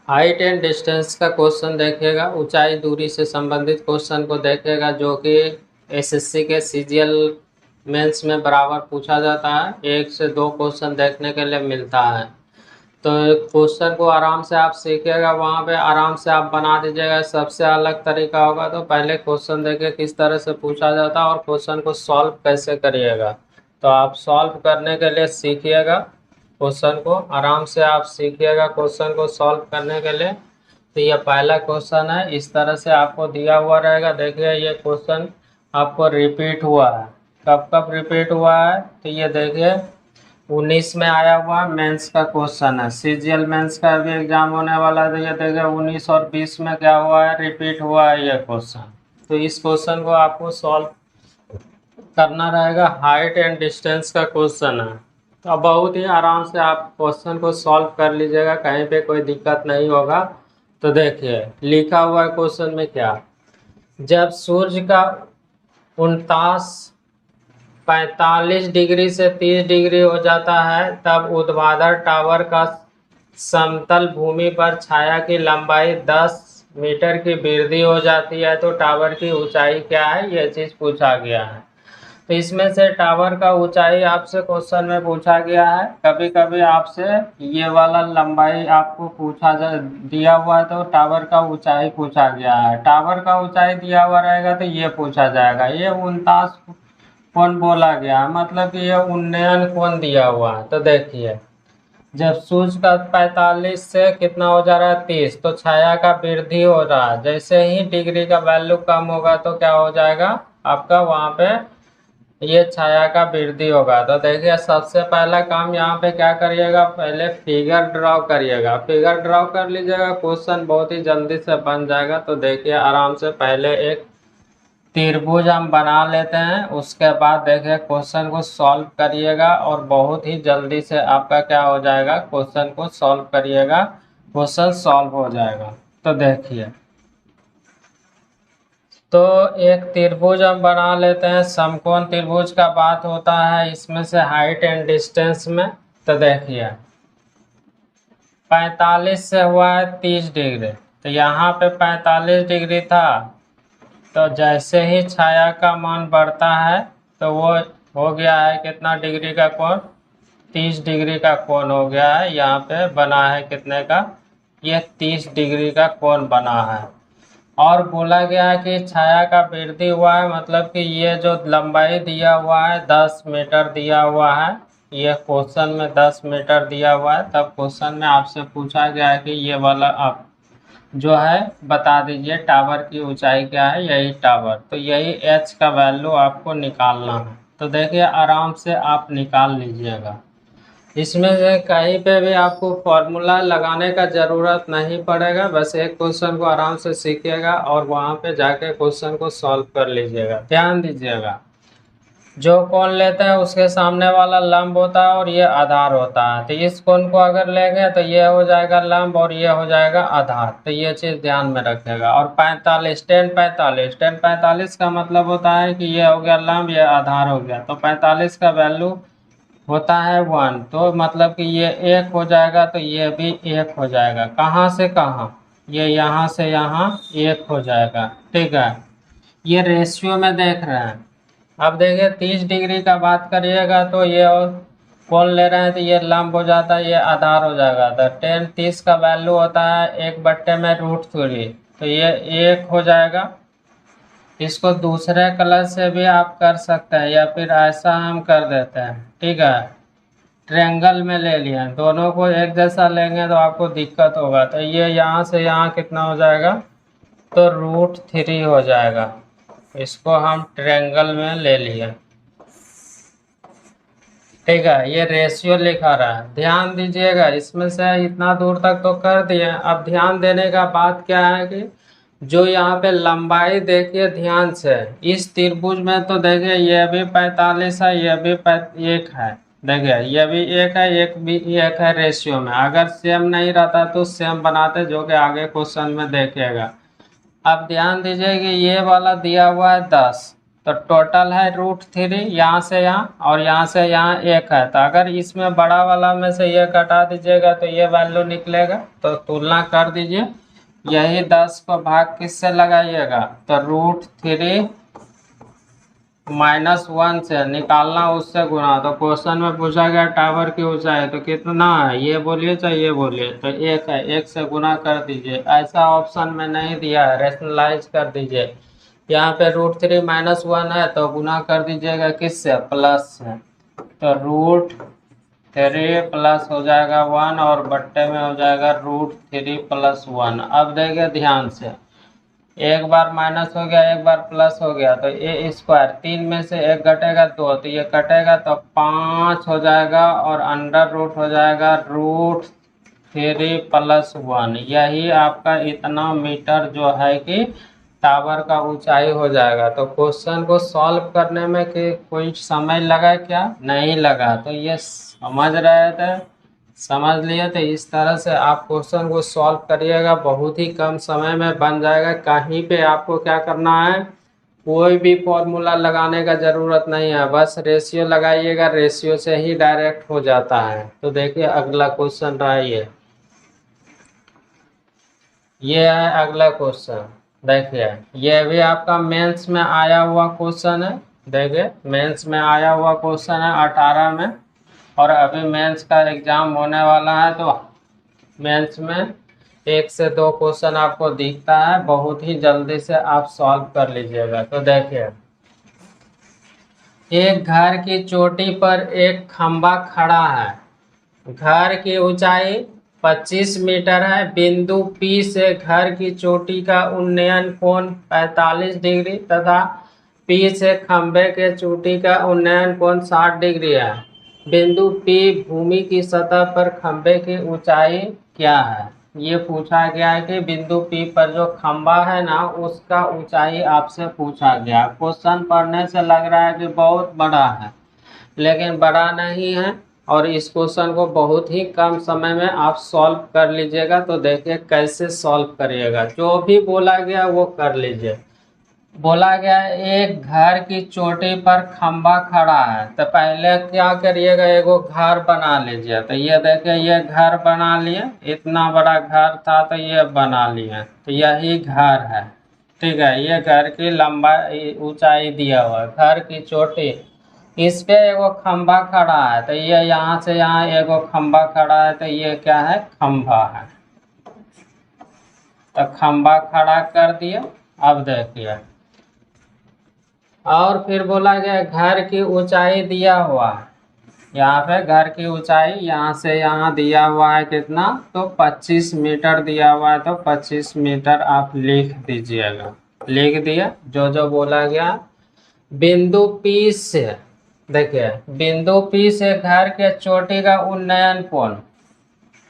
Height and distance का question देखिएगा, ऊंचाई दूरी से संबंधित क्वेश्चन को देखिएगा, जो कि एसएससी के सीजीएल मेंस में बराबर पूछा जाता है। 1 से 2 क्वेश्चन देखने के लिए मिलता है। तो क्वेश्चन को आराम से आप सीखिएगा, वहाँ पे आराम से आप बना दीजिएगा। सबसे अलग तरीका होगा तो पहले क्वेश्चन देखिए किस तरह से पूछा जाता है और क्वेश्चन को सॉल्व कैसे करिएगा। तो आप सॉल्व करने के लिए सीखिएगा, क्वेश्चन को आराम से आप सीखिएगा क्वेश्चन को सॉल्व करने के लिए। तो ये पहला क्वेश्चन है, इस तरह से आपको दिया हुआ रहेगा। देखिए ये क्वेश्चन आपको रिपीट हुआ है। कब कब रिपीट हुआ है तो ये देखिए 19 में आया हुआ मेंस का क्वेश्चन है। सीजीएल मेंस का भी एग्जाम होने वाला है। तो ये देखिए 19 और 20 में क्या हुआ है, रिपीट हुआ है ये क्वेश्चन। तो इस क्वेश्चन को आपको सॉल्व करना रहेगा। हाइट एंड डिस्टेंस का क्वेश्चन है, तो बहुत ही आराम से आप क्वेश्चन को सॉल्व कर लीजिएगा, कहीं पे कोई दिक्कत नहीं होगा। तो देखिए लिखा हुआ है क्वेश्चन में क्या, जब सूर्य का 49 45 डिग्री से 30 डिग्री हो जाता है, तब ऊर्ध्वाधर टावर का समतल भूमि पर छाया की लंबाई 10 मीटर की वृद्धि हो जाती है, तो टावर की ऊंचाई क्या है, यह चीज पूछा गया है। तो इसमें से टावर का ऊंचाई आपसे क्वेश्चन में पूछा गया है। कभी कभी आपसे ये वाला लंबाई आपको दिया हुआ है, तो टावर का ऊंचाई पूछा गया है। टावर का ऊंचाई दिया हुआ रहेगा तो ये पूछा जाएगा। ये 49 कोण बोला गया है, मतलब कि ये उन्नयन कोण दिया हुआ है। तो देखिए जब सूर्य का 45 से कितना हो जा रहा है, 30, तो छाया का वृद्धि हो रहा है। जैसे ही डिग्री का वैल्यू कम होगा तो क्या हो जाएगा आपका, वहां पे ये छाया का वृद्धि होगा। तो देखिए सबसे पहला काम यहाँ पे क्या करिएगा, पहले फिगर ड्रॉ करिएगा। फिगर ड्रॉ कर लीजिएगा, क्वेश्चन बहुत ही जल्दी से बन जाएगा। तो देखिए आराम से पहले एक त्रिभुज हम बना लेते हैं, उसके बाद देखिए क्वेश्चन को सॉल्व करिएगा और बहुत ही जल्दी से आपका क्या हो जाएगा, क्वेश्चन को सॉल्व करिएगा, क्वेश्चन सॉल्व हो जाएगा। तो देखिए, तो एक त्रिभुज हम बना लेते हैं। समकोण त्रिभुज का बात होता है इसमें से हाइट एंड डिस्टेंस में। तो देखिए 45 से हुआ है 30 डिग्री, तो यहाँ पे 45 डिग्री था। तो जैसे ही छाया का मान बढ़ता है तो वो हो गया है कितना डिग्री का कोण, 30 डिग्री का कोण हो गया है। यहाँ पे बना है कितने का, ये 30 डिग्री का कोण बना है। और बोला गया है कि छाया का वृद्धि हुआ है, मतलब कि ये जो लंबाई दिया हुआ है 10 मीटर दिया हुआ है। ये क्वेश्चन में 10 मीटर दिया हुआ है। तब क्वेश्चन में आपसे पूछा गया है कि ये वाला आप जो है बता दीजिए टावर की ऊंचाई क्या है, यही टावर। तो यही एच का वैल्यू आपको निकालना है। तो देखिए आराम से आप निकाल लीजिएगा। इसमें से कहीं पे भी आपको फॉर्मूला लगाने का ज़रूरत नहीं पड़ेगा, बस एक क्वेश्चन को आराम से सीखिएगा और वहाँ पे जाके क्वेश्चन को सॉल्व कर लीजिएगा। ध्यान दीजिएगा, जो कोण लेते हैं उसके सामने वाला लंब होता है और ये आधार होता है। तो इस कोण को अगर लेंगे तो ये हो जाएगा लंब और ये हो जाएगा आधार। तो ये चीज़ ध्यान में रखेगा। और 45 10 45 का मतलब होता है कि ये हो गया लंब, ये आधार हो गया। तो 45 का वैल्यू होता है 1, तो मतलब कि ये 1 हो जाएगा, तो ये भी 1 हो जाएगा। कहाँ से कहाँ, ये यहाँ से यहाँ 1 हो जाएगा। ठीक है, ये रेशियो में देख रहे हैं। अब देखिए 30 डिग्री का बात करिएगा तो ये और कौन ले रहे हैं, तो ये लंब हो जाता है, ये आधार हो जाएगा। तो 10 30 का वैल्यू होता है 1/√3, तो ये 1 हो जाएगा। इसको दूसरे कलर से भी आप कर सकते हैं, या फिर ऐसा हम कर देते हैं। ठीक है, ट्रायंगल में ले लिया, दोनों को एक जैसा लेंगे तो आपको दिक्कत होगा। तो ये यहाँ से यहाँ कितना हो जाएगा, तो √3 हो जाएगा। इसको हम ट्रायंगल में ले लिए। ठीक है, ये रेशियो लिखा रहा है, ध्यान दीजिएगा। इसमें से इतना दूर तक तो कर दिए। अब ध्यान देने का बात क्या है कि जो यहाँ पे लंबाई देखिए ध्यान से, इस त्रिभुज में तो देखिए ये भी 45 है, ये भी 1 है। देखिए ये भी 1 है, एक भी 1 है रेशियो में। अगर सेम नहीं रहता तो सेम बनाते, जो कि आगे क्वेश्चन में देखिएगा। अब ध्यान दीजिए कि ये वाला दिया हुआ है 10, तो टोटल है √3 यहाँ से यहाँ और यहाँ से यहाँ 1 है। तो अगर इसमें बड़ा वाला में से ये घटा दीजिएगा तो ये वैल्यू निकलेगा। तो तुलना कर दीजिए, यही 10 को भाग किससे लगाइएगा, तो √3 -1 से निकालना, उससे गुणा। तो क्वेश्चन में पूछा गया टावर की ऊंचाई तो कितना है, ये बोलिए चाहे ये बोलिए, तो 1 है, 1 से गुणा कर दीजिए। ऐसा ऑप्शन में नहीं दिया है, रेशनलाइज कर दीजिए। यहाँ पे √3 -1 है तो गुना कर दीजिएगा किससे, प्लस से। तो √3 प्लस हो जाएगा 1 और बट्टे में हो जाएगा √3 + 1। अब देखिए ध्यान से, एक बार माइनस हो गया, एक बार प्लस हो गया, तो a², 3 में से 1 घटेगा 2, तो ये कटेगा तो 5 हो जाएगा और √√ हो जाएगा √3 + 1। यही आपका इतना मीटर जो है कि टावर का ऊंचाई हो जाएगा। तो क्वेश्चन को सॉल्व करने में कि कोई समय लगा क्या, नहीं लगा। तो ये समझ रहे थे, समझ लिए। तो इस तरह से आप क्वेश्चन को सॉल्व करिएगा, बहुत ही कम समय में बन जाएगा। कहीं पे आपको क्या करना है, कोई भी फॉर्मूला लगाने का ज़रूरत नहीं है, बस रेशियो लगाइएगा, रेशियो से ही डायरेक्ट हो जाता है। तो देखिए अगला क्वेश्चन रहा ये है अगला क्वेश्चन। देखिए ये भी आपका मेंस में आया हुआ क्वेश्चन है। देखिए मेंस में आया हुआ क्वेश्चन है 18 में, और अभी मेंस का एग्ज़ाम होने वाला है। तो मेंस में 1 से 2 क्वेश्चन आपको दिखता है, बहुत ही जल्दी से आप सॉल्व कर लीजिएगा। तो देखिए एक घर की चोटी पर एक खंभा खड़ा है, घर की ऊंचाई 25 मीटर है, बिंदु P से घर की चोटी का उन्नयन कोण 45 डिग्री तथा P से खंभे के चोटी का उन्नयन कोण 60 डिग्री है। बिंदु P भूमि की सतह पर खंभे की ऊंचाई क्या है। ये पूछा गया है कि बिंदु P पर जो खंभा है ना, उसका ऊंचाई आपसे पूछा गया। क्वेश्चन पढ़ने से लग रहा है कि बहुत बड़ा है, लेकिन बड़ा नहीं है, और इस क्वेश्चन को बहुत ही कम समय में आप सॉल्व कर लीजिएगा। तो देखिए कैसे सॉल्व करिएगा, जो भी बोला गया वो कर लीजिए। बोला गया एक घर की चोटी पर खंभा खड़ा है, तो पहले क्या करिएगा, एगो घर बना लीजिए। तो ये देखिए ये घर बना लिए, इतना बड़ा घर था तो ये बना लिए, तो यही घर है। ठीक है, ये घर की लंबाई ऊंचाई दिया हुआ है, घर की चोटी, इस पे एगो खंभा खड़ा है। तो ये यहाँ से यहाँ एगो खंभा खड़ा है, तो ये क्या है, खंभा है। तो खंभा खड़ा कर दिया। अब देखिए और फिर बोला गया घर की ऊंचाई दिया हुआ है, यहाँ पे घर की ऊंचाई यहाँ से यहाँ दिया हुआ है कितना, तो 25 मीटर दिया हुआ है। तो 25 मीटर आप लिख दीजिएगा। लिख दिया जो जो बोला गया। बिंदु P से, देखिए बिंदु P से घर के चोटी का उन्नयन कोण,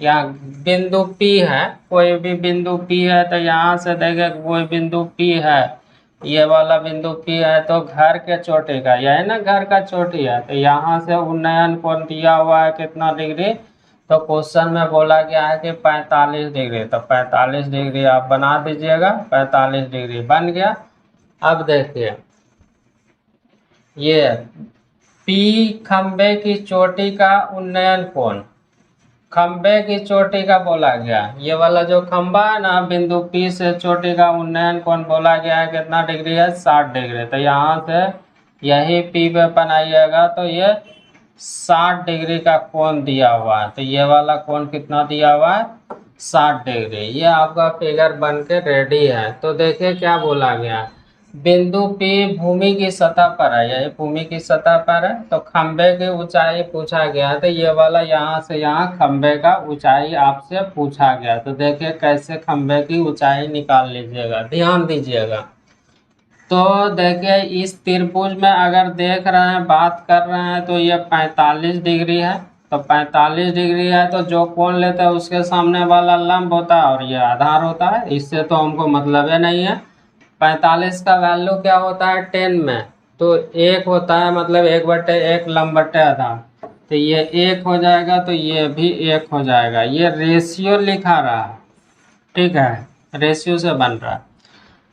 यहाँ बिंदु P है, कोई भी बिंदु P है, तो यहाँ से देखिए कोई बिंदु P है, ये वाला बिंदु P है, तो घर के चोटी का, यह है ना घर का चोटी है, तो यहाँ से उन्नयन कोण दिया हुआ है कितना डिग्री। तो क्वेश्चन में बोला गया है कि 45 डिग्री। तो 45 डिग्री आप बना दीजिएगा, 45 डिग्री बन गया। अब देखिए ये P खंबे की चोटी का उन्नयन कोण, खंबे की चोटी का बोला गया, ये वाला जो खंबा है ना, बिंदु P से चोटी का उन्नयन कोण बोला गया है कितना डिग्री है, 60 डिग्री। तो यहाँ से यही P पे बनाइएगा, तो ये 60 डिग्री का कोण दिया हुआ है। तो ये वाला कोण कितना दिया हुआ है, 60 डिग्री। ये आपका फिगर बन के रेडी है। तो देखिए क्या बोला गया, बिंदु P भूमि की सतह पर है, यही भूमि की सतह पर है। तो खंबे की ऊंचाई पूछा गया, तो ये वाला यहाँ से यहाँ खंबे का ऊंचाई आपसे पूछा गया। तो देखिए कैसे खंबे की ऊंचाई निकाल लीजिएगा, ध्यान दीजिएगा। तो देखिए इस त्रिभुज में अगर देख रहे हैं, बात कर रहे हैं, तो ये 45 डिग्री है। तो 45 डिग्री है, तो जो कोण लेते हैं उसके सामने वाला लंब होता है और ये आधार होता है। इससे तो हमको मतलब है नहीं है। 45 का वैल्यू क्या होता है 10 में, तो 1 होता है, मतलब 1/1 लंब/, आधार। तो ये 1 हो जाएगा, तो ये भी 1 हो जाएगा। ये रेशियो लिखा रहा है, ठीक है, रेशियो से बन रहा है।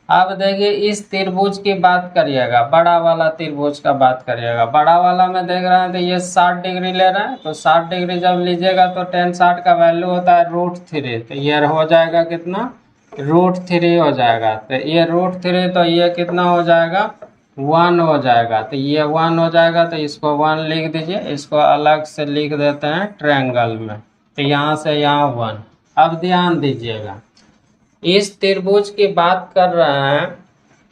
अब देखिए इस त्रिभुज की बात करिएगा, बड़ा वाला त्रिभुज का बात करिएगा। बड़ा वाला में देख रहे हैं तो ये 60 डिग्री ले रहा है, तो 60 डिग्री जब लीजिएगा तो tan 60 का वैल्यू होता है √3, तो ये हो जाएगा कितना, √3 हो जाएगा। तो ये √3 तो ये कितना हो जाएगा, 1 हो जाएगा। तो ये 1 हो जाएगा, तो इसको 1 लिख दीजिए, इसको अलग से लिख देते हैं ट्रायंगल में। तो यहाँ से यहाँ 1। अब ध्यान दीजिएगा, इस त्रिभुज की बात कर रहे हैं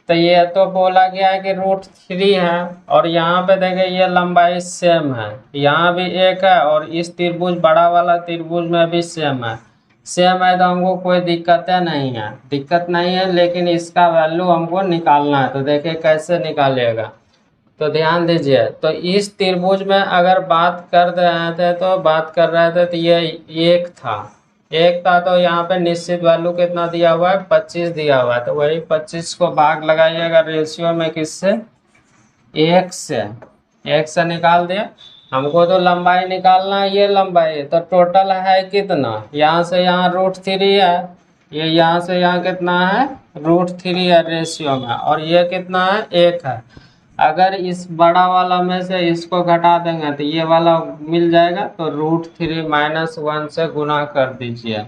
तो ये तो बोला गया है कि √3 है, और यहाँ पे देखें ये लंबाई सेम है, यहाँ भी 1 है, और इस त्रिभुज बड़ा वाला त्रिभुज में भी सेम है। सेम है तो हमको कोई दिक्कतें नहीं है, दिक्कत नहीं है, लेकिन इसका वैल्यू हमको निकालना है। तो देखिए कैसे निकालिएगा, तो ध्यान दीजिए। तो इस त्रिभुज में अगर बात कर रहे थे तो बात कर रहे थे तो ये 1 था, 1 था, तो यहाँ पे निश्चित वैल्यू कितना दिया हुआ है, 25 दिया हुआ है। तो वही 25 को भाग लगाइएगा रेशियो में किससे, 1 से, 1 से निकाल दिया। हमको तो लंबाई निकालना है, ये लंबाई, तो टोटल है कितना, यहाँ से यहाँ √3 है, ये यहाँ से यहाँ कितना है, √3 है रेशियो में, और ये कितना है, 1 है। अगर इस बड़ा वाला में से इसको घटा देंगे तो ये वाला मिल जाएगा, तो √3 - 1 से गुना कर दीजिए।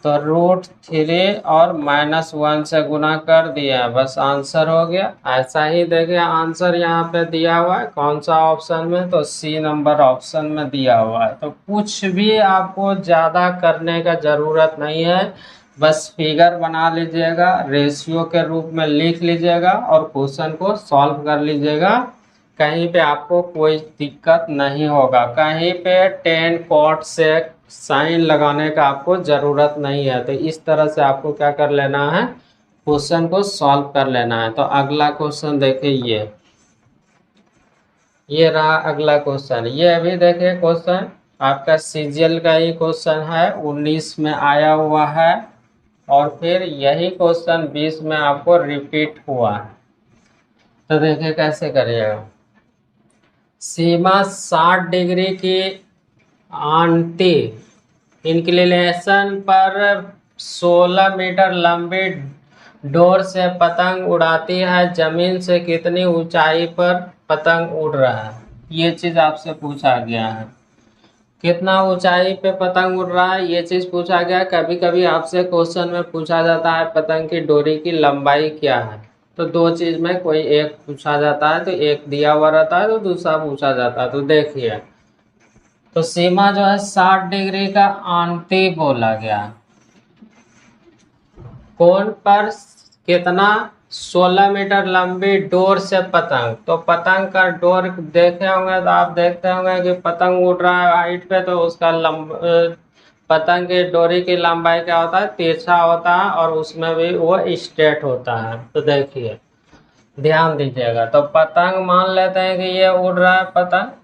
तो √3 और -1 से गुना कर दिया, बस आंसर हो गया। ऐसा ही देखिए आंसर यहाँ पे दिया हुआ है, कौन सा ऑप्शन में, तो सी नंबर ऑप्शन में दिया हुआ है। तो कुछ भी आपको ज़्यादा करने का ज़रूरत नहीं है, बस फिगर बना लीजिएगा, रेशियो के रूप में लिख लीजिएगा और क्वेश्चन को सॉल्व कर लीजिएगा। कहीं पे आपको कोई दिक्कत नहीं होगा, कहीं पे tan cot sec साइन लगाने का आपको ज़रूरत नहीं है। तो इस तरह से आपको क्या कर लेना है, क्वेश्चन को सॉल्व कर लेना है। तो अगला क्वेश्चन देखिए, ये रहा अगला क्वेश्चन। ये अभी देखिए क्वेश्चन आपका सीजीएल का ही क्वेश्चन है, 19 में आया हुआ है, और फिर यही क्वेश्चन 20 में आपको रिपीट हुआ है। तो देखिए कैसे करिएगा, सीमा 60 डिग्री की आंटी इंक्लिनेशन पर 16 मीटर लंबी डोर से पतंग उड़ाती है, जमीन से कितनी ऊंचाई पर पतंग उड़ रहा है, ये चीज़ आपसे पूछा गया है। कितना ऊंचाई पे पतंग उड़ रहा है ये चीज़ पूछा गया। कभी कभी आपसे क्वेश्चन में पूछा जाता है पतंग की डोरी की लंबाई क्या है, तो दो चीज़ में कोई एक पूछा जाता है, तो एक दिया हुआ रहता है तो दूसरा पूछा जाता है। तो देखिए, तो सीमा जो है 60 डिग्री का आंटी बोला गया, कोण पर कितना, 16 मीटर लंबी डोर से पतंग। तो पतंग का डोर देखे होंगे तो आप देखते होंगे कि पतंग उड़ रहा है हाइट पे, तो उसका पतंग की डोरी की लंबाई क्या होता है, तिरछा होता है, और उसमें भी वो स्ट्रेट होता है। तो देखिए ध्यान दीजिएगा, तो पतंग मान लेते हैं कि ये उड़ रहा है पतंग,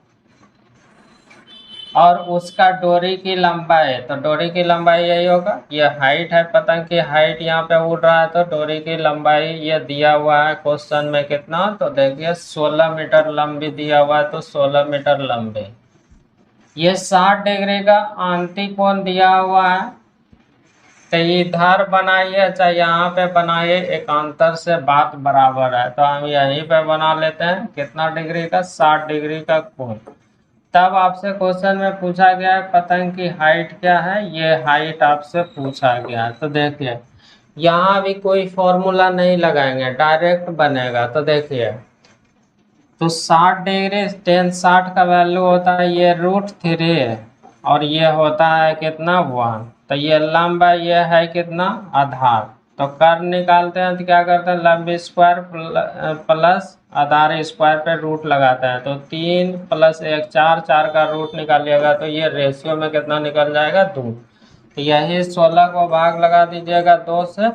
और उसका डोरी की लंबाई, तो डोरी की लंबाई यही होगा, ये हाइट है, पतंग की हाइट यहाँ पे उड़ रहा है, तो डोरी की लंबाई ये दिया हुआ है क्वेश्चन में कितना, तो देखिए 16 मीटर लंबी दिया हुआ है, तो 16 मीटर लंबी। ये 60 डिग्री का आंटी कोण दिया हुआ है, तो इधर बनाइए चाहे यहाँ पे बनाइए, एकांतर से बात बराबर है। तो हम यहीं पे बना लेते हैं, कितना डिग्री का, 60 डिग्री का कोण। तब आपसे क्वेश्चन में पूछा गया है पतंग की हाइट क्या है, ये हाइट आपसे पूछा गया है। तो देखिए यहाँ भी कोई फॉर्मूला नहीं लगाएंगे, डायरेक्ट बनेगा। तो देखिए, तो 60 डिग्री tan 60 का वैल्यू होता है ये √3, और ये होता है कितना, 1। तो ये लंबा ये है कितना, आधार। तो कर्व निकालते हैं तो क्या करते हैं, लंब स्क्वायर प्लस आधार स्क्वायर पे रूट लगाते हैं। तो 3 + 1 4, 4 का रूट निकालिएगा तो ये रेशियो में कितना निकल जाएगा, 2। तो यही 16 को भाग लगा दीजिएगा 2 से,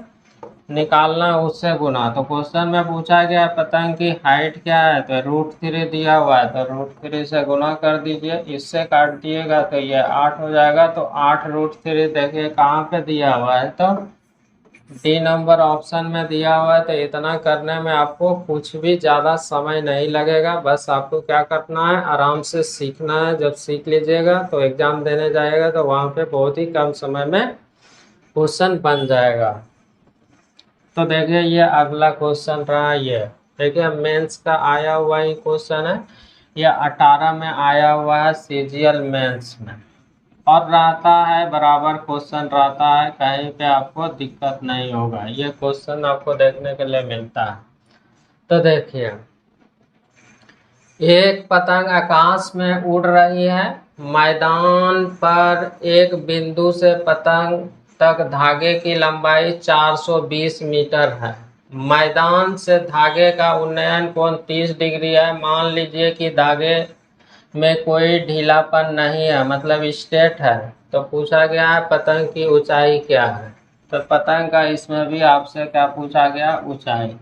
निकालना है उससे गुना। तो क्वेश्चन में पूछा गया पतंग की हाइट क्या है, तो √3 दिया हुआ है, तो √3 से गुना कर दीजिए, इससे काट दिएगा तो ये 8 हो जाएगा। तो 8 √3 देखिए कहाँ पे दिया हुआ है, तो डी नंबर ऑप्शन में दिया हुआ है। तो इतना करने में आपको कुछ भी ज़्यादा समय नहीं लगेगा, बस आपको क्या करना है, आराम से सीखना है। जब सीख लीजिएगा तो एग्ज़ाम देने जाएगा तो वहाँ पे बहुत ही कम समय में क्वेश्चन बन जाएगा। तो देखिए ये अगला क्वेश्चन रहा। ये देखिए मेंस का आया हुआ ही क्वेश्चन है, ये 18 में आया हुआ है सीजीएल मेंस में, और रहता है बराबर क्वेश्चन रहता है, कहीं पे आपको दिक्कत नहीं होगा, ये क्वेश्चन आपको देखने के लिए मिलता है। तो देखिए एक पतंग आकाश में उड़ रही है, मैदान पर एक बिंदु से पतंग तक धागे की लंबाई 420 मीटर है, मैदान से धागे का उन्नयन कोण 30 डिग्री है। मान लीजिए कि धागे में कोई ढीलापन नहीं है, मतलब स्ट्रेट है। तो पूछा गया है पतंग की ऊंचाई क्या है। तो पतंग का इसमें भी आपसे क्या पूछा गया, ऊंचाई।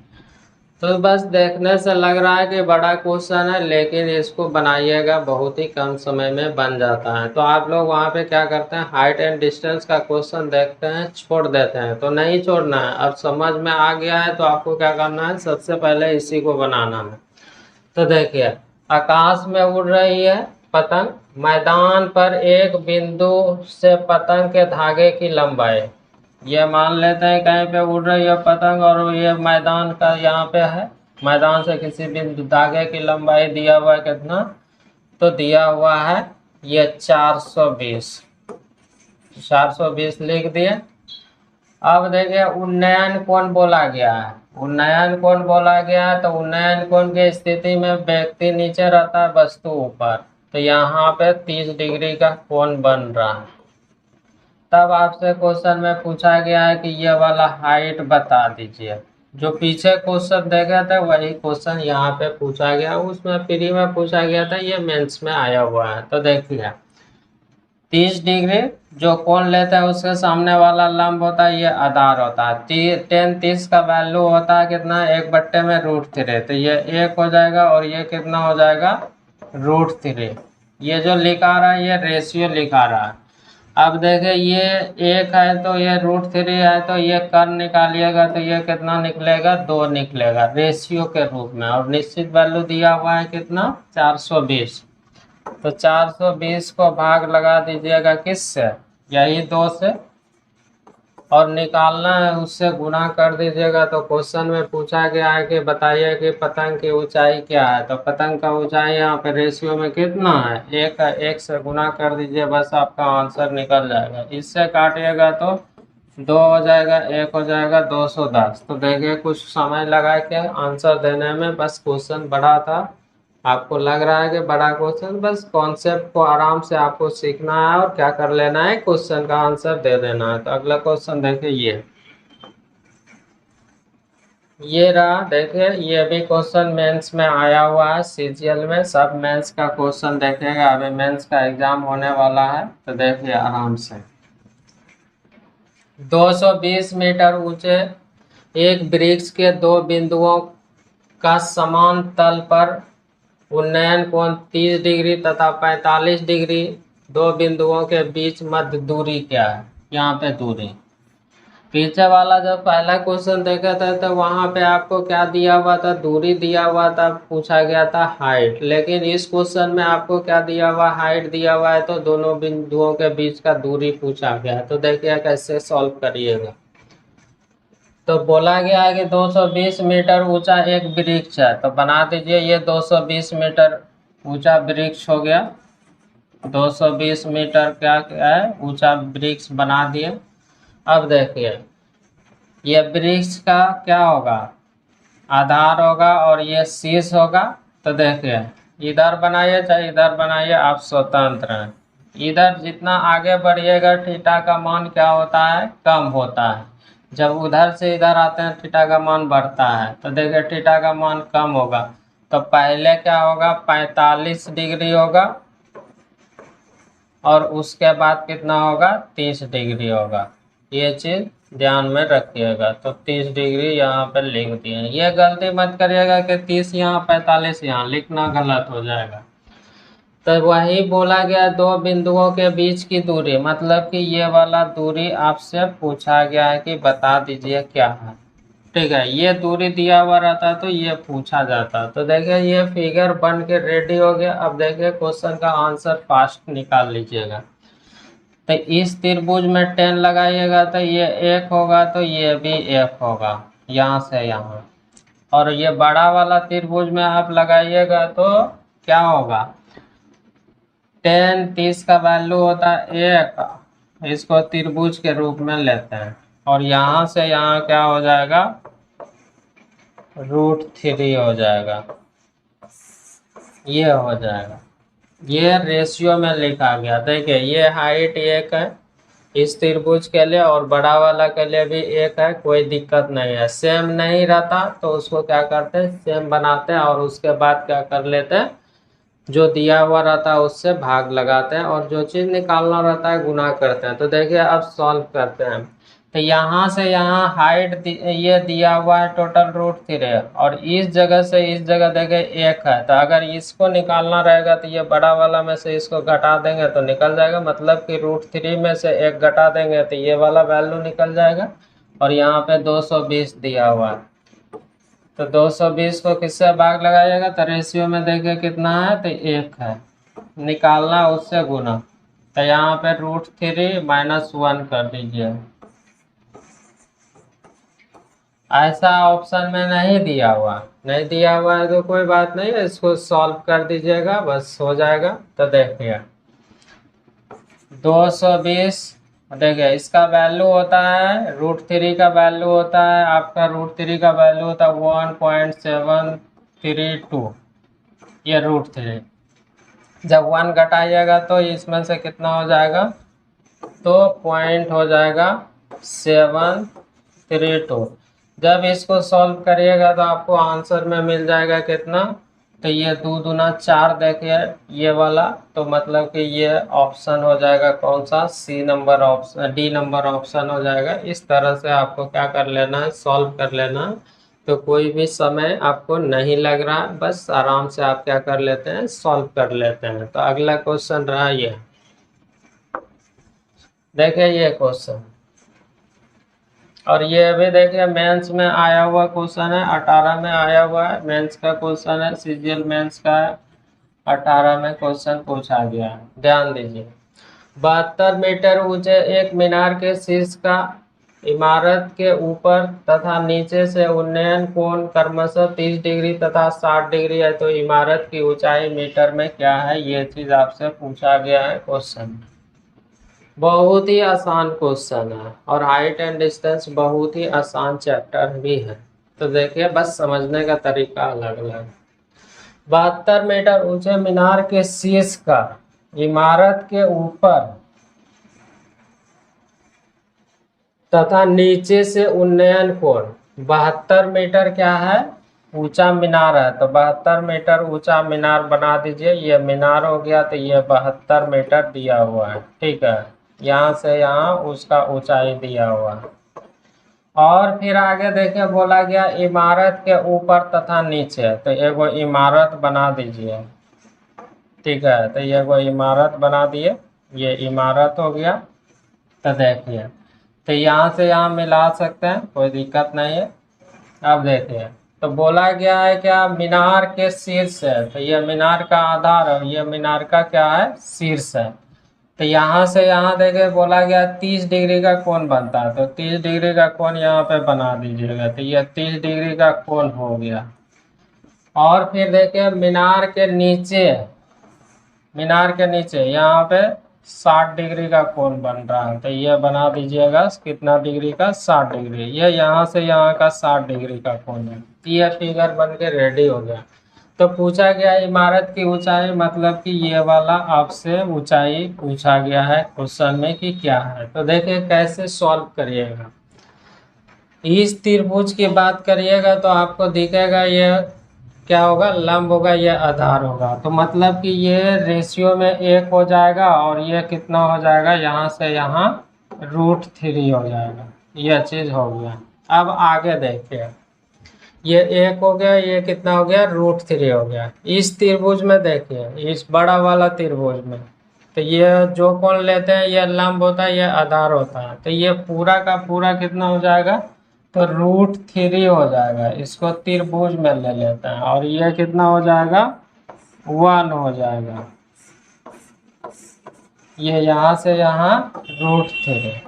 तो बस देखने से लग रहा है कि बड़ा क्वेश्चन है, लेकिन इसको बनाइएगा बहुत ही कम समय में बन जाता है। तो आप लोग वहाँ पे क्या करते हैं, हाइट एंड डिस्टेंस का क्वेश्चन देखते हैं छोड़ देते हैं, तो नहीं छोड़ना है। अब समझ में आ गया है तो आपको क्या करना है, सबसे पहले इसी को बनाना है। तो देखिए आकाश में उड़ रही है पतंग, मैदान पर एक बिंदु से पतंग के धागे की लंबाई, ये मान लेते हैं कहीं पे उड़ रही है पतंग और ये मैदान का यहाँ पे है, मैदान से किसी बिंदु धागे की लंबाई दिया हुआ है कितना, तो दिया हुआ है ये 420 लिख दिए। अब देखिए उन्नयन कोण बोला गया है, उन्नयन कोण बोला गया है, तो उन्नयन कोण की स्थिति में व्यक्ति नीचे रहता है, वस्तु ऊपर, तो यहाँ पे 30 डिग्री का कोण बन रहा है। तब आपसे क्वेश्चन में पूछा गया है कि ये वाला हाइट बता दीजिए। जो पीछे क्वेश्चन देखे थे वही क्वेश्चन यहाँ पे पूछा गया, उसमें प्री में पूछा गया था, ये मेंस में आया हुआ है। तो देखिए 30 डिग्री जो कोण लेते हैं उसके सामने वाला लंब होता है, ये आधार होता है। 10 का वैल्यू होता है कितना, 1/√3, तो ये 1 हो जाएगा और ये कितना हो जाएगा, √3। ये जो लिखा रहा है ये रेशियो लिखा रहा है। अब देखिए ये 1 है तो ये √3 है, तो ये कर निकालिएगा तो ये कितना निकलेगा, 2 निकलेगा रेशियो के रूप में, और निश्चित वैल्यू दिया हुआ है कितना, 420। तो 420 को भाग लगा दीजिएगा किससे, यही 2 से, और निकालना है उससे गुना कर दीजिएगा। तो क्वेश्चन में पूछा गया है कि बताइए कि पतंग की ऊंचाई क्या है। तो पतंग का ऊंचाई यहाँ पे रेशियो में कितना है, 1 है, 1 से गुना कर दीजिए, बस आपका आंसर निकल जाएगा। इससे काटिएगा तो 2 हो जाएगा, 1 हो जाएगा 210। तो देखिए कुछ समय लगा के आंसर देने में, बस क्वेश्चन बड़ा था, आपको लग रहा है कि बड़ा क्वेश्चन, बस कॉन्सेप्ट को आराम से आपको सीखना है और क्या कर लेना है, क्वेश्चन का आंसर दे देना है। तो अगला क्वेश्चन देखिए ये रहा। देखिए ये भी क्वेश्चन मेंस में आया हुआ है, सीजीएल में सब मेंस का क्वेश्चन देखेगा, अभी मेंस का एग्जाम होने वाला है। तो देखिए आराम से 220 मीटर ऊंचे एक वृक्ष के 2 बिंदुओं का समान तल पर उन्नयन कोण 30 डिग्री तथा 45 डिग्री, 2 बिंदुओं के बीच मध्य दूरी क्या है। यहाँ पे दूरी, पीछे वाला जो पहला क्वेश्चन देखा था तो वहाँ पे आपको क्या दिया हुआ था, दूरी दिया हुआ था, पूछा गया था हाइट। लेकिन इस क्वेश्चन में आपको क्या दिया हुआ, हाइट दिया हुआ है, तो दोनों बिंदुओं के बीच का दूरी पूछा गया है। तो देखिए कैसे सॉल्व करिएगा। तो बोला गया है कि 220 मीटर ऊंचा एक वृक्ष है, तो बना दीजिए ये 220 मीटर ऊंचा वृक्ष हो गया। 220 मीटर क्या है, ऊंचा वृक्ष बना दिए। अब देखिए ये वृक्ष का क्या होगा, आधार होगा और ये शीर्ष होगा। तो देखिए इधर बनाइए चाहे इधर बनाइए, आप स्वतंत्र हैं। इधर जितना आगे बढ़िएगा थीटा का मान क्या होता है, कम होता है। जब उधर से इधर आते हैं थीटा का मान बढ़ता है। तो देखिए थीटा का मान कम होगा, तो पहले क्या होगा, 45 डिग्री होगा, और उसके बाद कितना होगा, 30 डिग्री होगा। ये चीज़ ध्यान में रखिएगा। तो 30 डिग्री यहाँ पर लिख दिए। ये गलती मत करिएगा कि 30 यहाँ 45 यहाँ, लिखना गलत हो जाएगा। तो वही बोला गया 2 बिंदुओं के बीच की दूरी, मतलब कि ये वाला दूरी आपसे पूछा गया है कि बता दीजिए क्या है। ठीक है, ये दूरी दिया हुआ रहता तो ये पूछा जाता। तो देखिए ये फिगर बन के रेडी हो गया। अब देखिए क्वेश्चन का आंसर फास्ट निकाल लीजिएगा। तो इस त्रिभुज में 10 लगाइएगा तो ये 1 होगा, तो ये भी 1 होगा। यहाँ से यहाँ, और ये बड़ा वाला त्रिभुज में आप लगाइएगा तो क्या होगा, 10 30 का वैल्यू होता है 1, इसको त्रिभुज के रूप में लेते हैं, और यहाँ से यहाँ क्या हो जाएगा, √3 हो जाएगा, ये हो जाएगा। ये रेशियो में लिखा गया, देखिए ये हाइट 1 है इस त्रिभुज के लिए, और बड़ा वाला के लिए भी 1 है, कोई दिक्कत नहीं है। सेम नहीं रहता तो उसको क्या करते हैं, सेम बनाते हैं, और उसके बाद क्या कर लेते हैं, जो दिया हुआ रहता है उससे भाग लगाते हैं, और जो चीज़ निकालना रहता है गुना करते हैं। तो देखिए अब सॉल्व करते हैं। तो यहाँ से यहाँ हाइट ये दिया हुआ है टोटल √3, और इस जगह से इस जगह देखिए 1 है, तो अगर इसको निकालना रहेगा तो ये बड़ा वाला में से इसको घटा देंगे तो निकल जाएगा, मतलब कि √3 में से 1 घटा देंगे तो ये वाला वैल्यू निकल जाएगा। और यहाँ पे 220 दिया हुआ है, तो 220 को किससे भाग लगाइएगा, तो रेशियो में देखिए कितना है, तो 1 है, निकालना उससे गुना, तो यहाँ पे √3 -1 कर दीजिए। ऐसा ऑप्शन में नहीं दिया हुआ, नहीं दिया हुआ है तो कोई बात नहीं है, इसको सॉल्व कर दीजिएगा, बस हो जाएगा। तो देखिए 220, देखिए इसका वैल्यू होता है √3 का वैल्यू होता है आपका, √3 का वैल्यू होता है 1.732, ये √3। जब 1 घटाइएगा तो इसमें से कितना हो जाएगा, तो पॉइंट हो जाएगा 732। जब इसको सॉल्व करिएगा तो आपको आंसर में मिल जाएगा कितना, तो ये 2 दूना 4, देखिए ये वाला, तो मतलब कि ये ऑप्शन हो जाएगा कौन सा, C number option, D number option हो जाएगा। इस तरह से आपको क्या कर लेना है, सॉल्व कर लेना है, तो कोई भी समय आपको नहीं लग रहा है, बस आराम से आप क्या कर लेते हैं, सॉल्व कर लेते हैं। तो अगला क्वेश्चन रहा ये, देखिए ये क्वेश्चन, और ये अभी देखिए मेंस में आया हुआ क्वेश्चन है, 18 में आया हुआ है, मेंस का क्वेश्चन है, सीजीएल मेंस का है, 18 में क्वेश्चन पूछा गया है, ध्यान दीजिए। 72 मीटर ऊंचे एक मीनार के शीर्ष का इमारत के ऊपर तथा नीचे से उन्नयन कोण क्रमशः 30 डिग्री तथा 60 डिग्री है, तो इमारत की ऊंचाई मीटर में क्या है, ये चीज आपसे पूछा गया है क्वेश्चन। बहुत ही आसान क्वेश्चन है, और हाइट एंड डिस्टेंस बहुत ही आसान चैप्टर भी है, तो देखिए बस समझने का तरीका अलग अलग। 72 मीटर ऊंचे मीनार के शीर्ष का इमारत के ऊपर तथा नीचे से उन्नयन कोण, 72 मीटर क्या है, ऊंचा मीनार है, तो 72 मीटर ऊंचा मीनार बना दीजिए, ये मीनार हो गया, तो ये 72 मीटर दिया हुआ है, ठीक है, यहाँ से यहाँ उसका ऊंचाई दिया हुआ है। और फिर आगे देखिए बोला गया इमारत के ऊपर तथा नीचे, तो एगो इमारत बना दीजिए, ठीक है, तो ये एगो इमारत बना दिए, ये इमारत हो गया। तो देखिए, तो यहाँ से यहाँ मिला सकते हैं, कोई दिक्कत नहीं है। अब देखिए, तो बोला गया है क्या, मीनार के शीर्ष है, तो ये मीनार का आधार है, ये मीनार का क्या है, शीर्ष है। तो यहाँ से यहाँ देखिए बोला गया 30 डिग्री का कोण बनता है, तो 30 डिग्री का कोण यहाँ पे बना दीजिएगा, तो ये 30 डिग्री का कोण हो गया। और फिर देखिए मीनार के नीचे यहाँ पे 60 डिग्री का कोण बन रहा है, तो ये बना दीजिएगा कितना डिग्री का, 60 डिग्री, ये यहाँ से यहाँ का 60 डिग्री का कोण है। ये फिगर बन के रेडी हो गया। तो पूछा गया इमारत की ऊंचाई, मतलब कि ये वाला आपसे ऊंचाई पूछा गया है क्वेश्चन में कि क्या है। तो देखिए कैसे सॉल्व करिएगा। इस त्रिभुज की बात करिएगा तो आपको दिखेगा ये क्या होगा, लंब होगा, ये आधार होगा, तो मतलब कि ये रेशियो में 1 हो जाएगा, और ये कितना हो जाएगा, यहाँ से यहाँ √3 हो जाएगा, यह चीज हो गया। अब आगे देखिए, ये 1 हो गया, ये कितना हो गया, √3 हो गया। इस त्रिभुज में देखिए, इस बड़ा वाला त्रिभुज में, तो ये जो कोण लेते हैं ये लंब होता है, ये आधार होता है, तो ये पूरा का पूरा कितना हो जाएगा, तो √3 हो जाएगा। इसको त्रिभुज में ले लेते हैं, और ये कितना हो जाएगा, 1 हो जाएगा, ये यहाँ से यहाँ √3।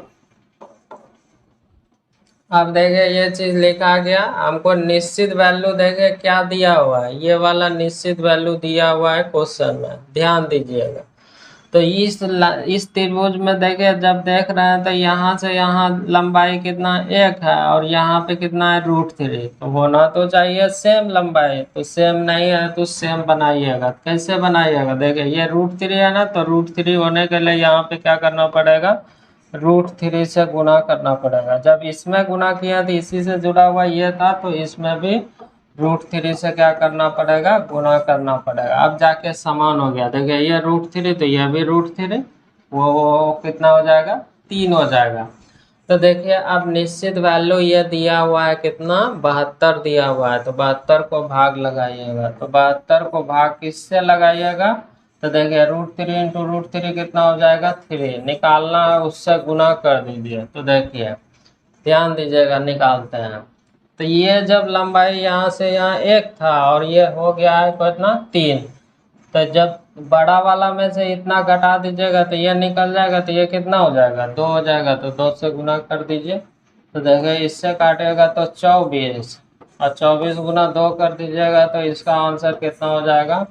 अब देखे ये चीज लिखा गया, हमको निश्चित वैल्यू देखे क्या दिया हुआ है, ये वाला निश्चित वैल्यू दिया हुआ है क्वेश्चन में, ध्यान दीजिएगा। तो इस त्रिभुज में देखिए जब देख रहे हैं तो यहाँ से यहाँ लंबाई कितना 1 है और यहाँ पे कितना है √3, तो होना तो चाहिए सेम लंबाई, तो सेम नहीं है तो सेम बनाइएगा। कैसे बनाइएगा, देखिए ये √3 है ना, तो √3 होने के लिए यहाँ पे क्या करना पड़ेगा, √3 से गुना करना पड़ेगा। जब इसमें गुना किया तो इसी से जुड़ा हुआ ये था, तो इसमें भी √3 से क्या करना पड़ेगा, गुना करना पड़ेगा। अब जाके समान हो गया, देखिए ये √3 तो यह भी √3, वो कितना हो जाएगा, 3 हो जाएगा। तो देखिए अब निश्चित वैल्यू ये दिया हुआ है कितना, 72 दिया हुआ है, तो 72 को भाग लगाइएगा। तो 72 को भाग किससे लगाइएगा, तो देखिए √3 इंटू √3 कितना हो जाएगा, 3 निकालना है, उससे गुना कर दीजिए। तो देखिए ध्यान दीजिएगा, निकालते हैं। तो ये जब लंबाई यहाँ से यहाँ 1 था और ये हो गया है कितना, 3, तो जब बड़ा वाला में से इतना घटा दीजिएगा तो ये निकल जाएगा, तो ये कितना हो जाएगा, 2 हो जाएगा। तो 2 से गुना कर दीजिए, तो देखिए इससे काटेगा तो 24, और 24 गुना 2 कर दीजिएगा तो इसका आंसर कितना हो जाएगा,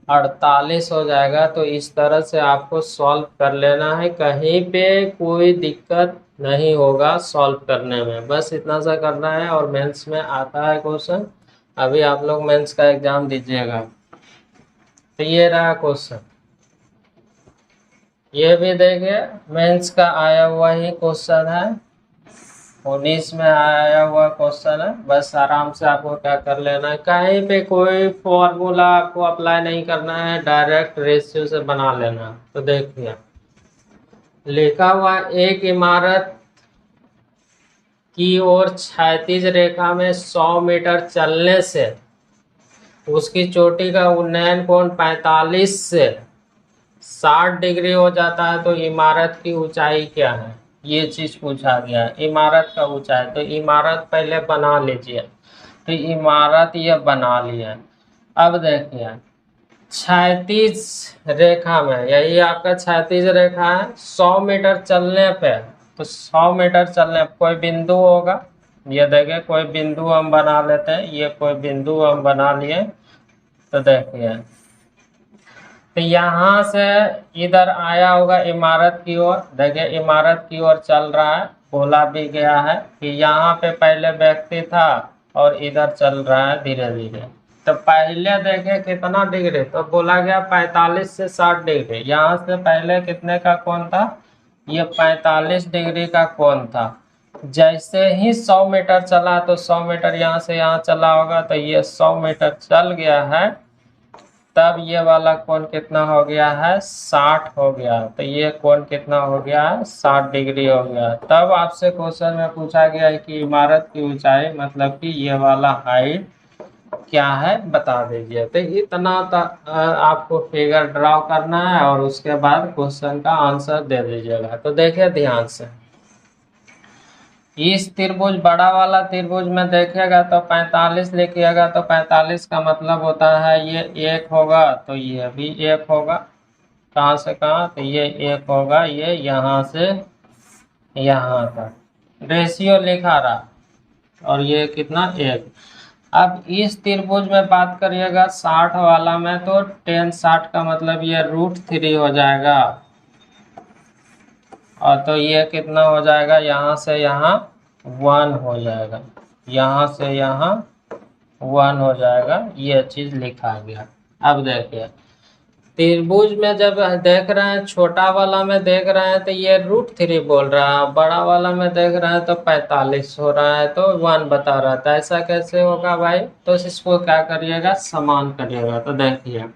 48 हो जाएगा। तो इस तरह से आपको सॉल्व कर लेना है, कहीं पे कोई दिक्कत नहीं होगा सॉल्व करने में, बस इतना सा करना है। और मेंस में आता है क्वेश्चन, अभी आप लोग मेंस का एग्जाम दीजिएगा। तो ये रहा क्वेश्चन, ये भी देखिए मेंस का आया हुआ ही क्वेश्चन है, 19 में आया हुआ क्वेश्चन है। बस आराम से आपको क्या कर लेना है, कहीं पे कोई फॉर्मूला आपको अप्लाई नहीं करना है, डायरेक्ट रेशियो से बना लेना। तो देखिए लिखा हुआ एक इमारत की ओर क्षैतिज रेखा में 100 मीटर चलने से उसकी चोटी का उन्नयन कोण 45 से 60 डिग्री हो जाता है, तो इमारत की ऊंचाई क्या है, ये चीज पूछा गया है, इमारत का ऊंचाई। तो इमारत पहले बना लीजिए, तो इमारत ये बना लिया। अब देखिए क्षैतिज रेखा में, यही आपका क्षैतिज रेखा है, 100 मीटर चलने पे, तो 100 मीटर चलने पे कोई बिंदु होगा, ये देखिए कोई बिंदु हम बना लेते हैं, ये कोई बिंदु हम बना लिए। तो देखिए तो यहाँ से इधर आया होगा इमारत की ओर, देखिए इमारत की ओर चल रहा है, बोला भी गया है कि यहाँ पे पहले व्यक्ति था और इधर चल रहा है धीरे धीरे। तो पहले देखे कितना डिग्री, तो बोला गया 45 से 60 डिग्री, यहाँ से पहले कितने का कोण था, ये 45 डिग्री का कोण था। जैसे ही 100 मीटर चला, तो 100 मीटर यहाँ से यहाँ चला होगा, तो ये 100 मीटर चल गया है, तब ये वाला कोण कितना हो गया है, 60 हो गया। तो ये कोण कितना हो गया है, 60 डिग्री हो गया। तब आपसे क्वेश्चन में पूछा गया है कि इमारत की ऊंचाई मतलब कि ये वाला हाइट क्या है बता दीजिए। तो इतना आपको फिगर ड्रॉ करना है और उसके बाद क्वेश्चन का आंसर दे दीजिएगा। तो देखिए ध्यान से, इस त्रिभुज बड़ा वाला त्रिभुज में देखिएगा तो 45 लिखिएगा, तो 45 का मतलब होता है ये 1 होगा, तो ये भी 1 होगा, कहाँ से कहाँ, तो ये 1 होगा, ये यहाँ से यहाँ तक रेशियो लिखा रहा, और ये कितना 1। अब इस त्रिभुज में बात करिएगा 60 वाला में, तो tan 60 का मतलब ये √3 हो जाएगा, और तो ये कितना हो जाएगा, यहाँ से यहाँ 1 हो जाएगा, यहाँ से यहाँ 1 हो जाएगा, ये चीज लिखा गया। अब देखिए त्रिभुज में जब देख रहे हैं, छोटा वाला में देख रहे हैं तो ये √3 बोल रहा है, बड़ा वाला में देख रहे हैं तो 45 हो रहा है, तो 1 बता रहा था। ऐसा कैसे होगा भाई, तो इसको क्या करिएगा, समान करिएगा। तो देखिए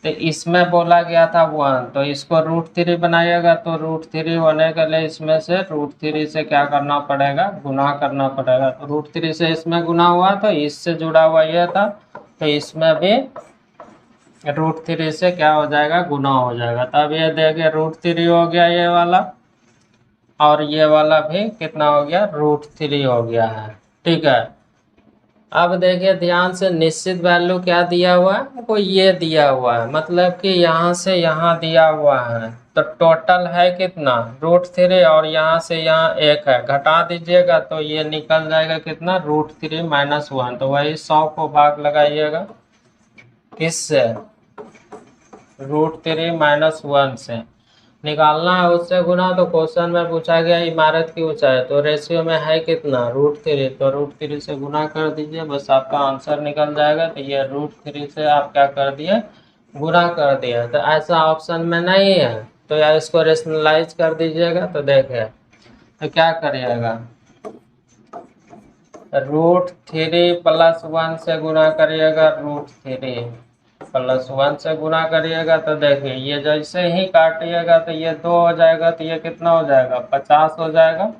तो इसमें बोला गया था 1, तो इसको √3 बनाइएगा, तो √3 होने के लिए इसमें से √3 से क्या करना पड़ेगा, गुना करना पड़ेगा। तो √3 से इसमें गुना हुआ, तो इससे जुड़ा हुआ यह था, तो इसमें भी √3 से क्या हो जाएगा, गुना हो जाएगा। तब ये देखिए √3 हो गया ये वाला, और ये वाला भी कितना हो गया, √3 हो गया है, ठीक है। अब देखिए ध्यान से, निश्चित वैल्यू क्या दिया हुआ है, वो ये दिया हुआ है, मतलब कि यहाँ से यहाँ दिया हुआ है, तो टोटल है कितना √3 और यहाँ से यहाँ 1 है, घटा दीजिएगा तो ये निकल जाएगा कितना √3 - 1। तो वही 100 को भाग लगाइएगा किससे √3 - 1 से निकालना है, उससे गुना। तो क्वेश्चन में पूछा गया इमारत की ऊंचाई, तो रेशियो में है कितना √3, तो √3 से गुना कर दीजिए, बस आपका आंसर निकल जाएगा। तो ये √3 से आप क्या कर दिए गुना कर दिया। तो ऐसा ऑप्शन में नहीं है, तो यार इसको रेशनलाइज कर दीजिएगा। तो देखें तो क्या करिएगा √3 + 1 से गुना करिएगा, √3 + 1 से गुना करिएगा। तो देखिए ये जैसे ही काटिएगा तो ये 2 हो जाएगा, तो ये कितना हो जाएगा 50 हो जाएगा।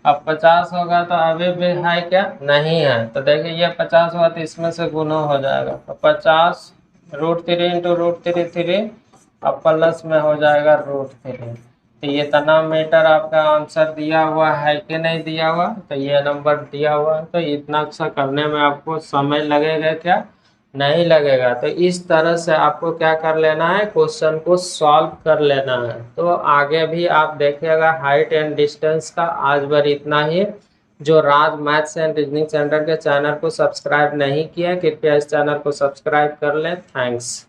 अब 50 होगा तो अभी भी है क्या नहीं है, तो देखिए ये 50 हुआ तो इसमें से गुना हो जाएगा। तो 50 √3 × √3 अब प्लस में हो जाएगा √3। तो ये इतना मीटर आपका आंसर दिया हुआ है कि नहीं दिया हुआ, तो ये नंबर दिया हुआ है। तो इतना सा करने में आपको समय लगेगा क्या नहीं लगेगा। तो इस तरह से आपको क्या कर लेना है क्वेश्चन को सॉल्व कर लेना है। तो आगे भी आप देखिएगा हाइट एंड डिस्टेंस का। आज भर इतना ही। जो राज मैथ्स एंड रीजनिंग सेंटर के चैनल को सब्सक्राइब नहीं किया कृपया इस चैनल को सब्सक्राइब कर लें। थैंक्स।